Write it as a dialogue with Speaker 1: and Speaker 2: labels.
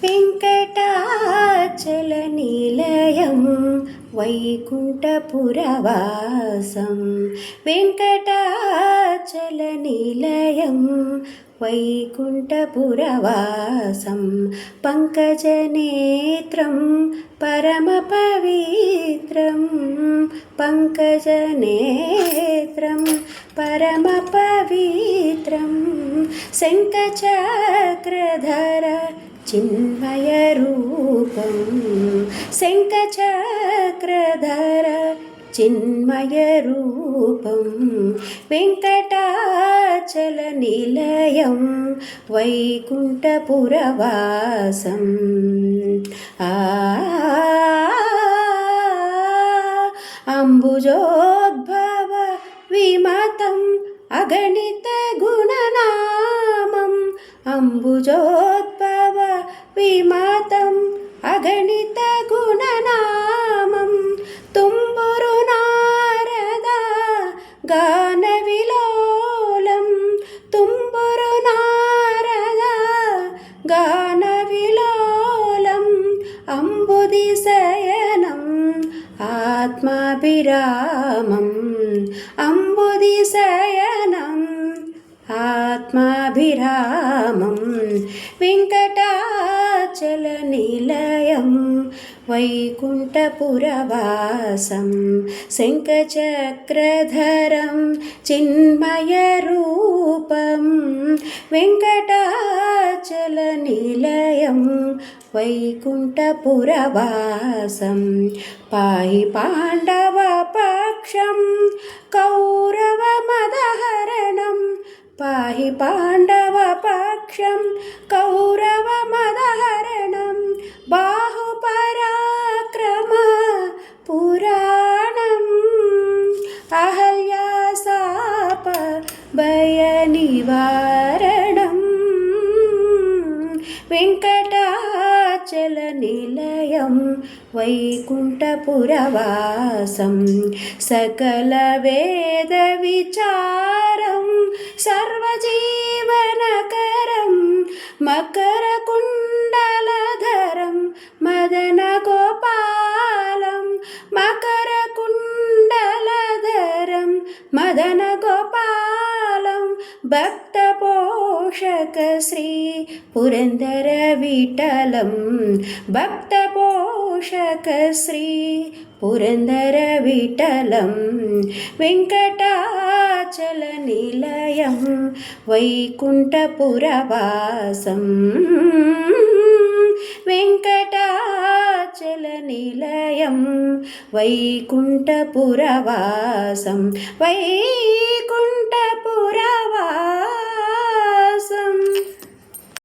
Speaker 1: వెంకటాచలనిలయం వైకుంఠపురవాసం వెంకటాచలనిలయం వైకుంఠపురవాసం పంకజనేత్రం పరమపవిత్రం పంకజనేత్రం పరమపవిత్రం శంఖచక్రధర చిన్మయరూపం శంఖచక్రధర చిన్మయరూపం వెంకటాచలనిలయం వైకుంఠపురవాసం అంబుజోద్భవ విమతం అగణిత గుణనామం అంబుజోద్భవ విమతం అగణిత గుణనామం తుంబురు నారద గాన విలోలం తుంబురు నారద గాన విలోలం అంబుదిశయనం ఆత్మాభిరామం అంబుదిశయనం ఆత్మాభిరామం వెంకటాచలనిలయం వైకుంఠపురవాసం శంఖచక్రధరం చిన్మయరూపం వెంకటాచలనిలయం వైకుంఠపురవాసం పాహి పాండవపక్షం కౌరవమదహరణం పాహి పాండవపక్షం కౌరవమదహరణం బాహుపరాక్రమ పురాణం అహల్యాశాప భయనివారణం వెంకటాచలనిలయం వైకుంఠపురవాసం సకల వేద విచారం సర్వజీవనకరం మకరకుండలధరం మదన గోపాలం మకరకుండలధరం మదన గోపాలం భక్త పోషక శ్రీ పురందర విఠలం భక్త పోషక శ్రీ పురందర విఠలం వెంకటాచలనిలయం వైకుంఠపురవాసం వెంకటాచలనిలయం వైకుంఠపురవాసం వైకుంఠ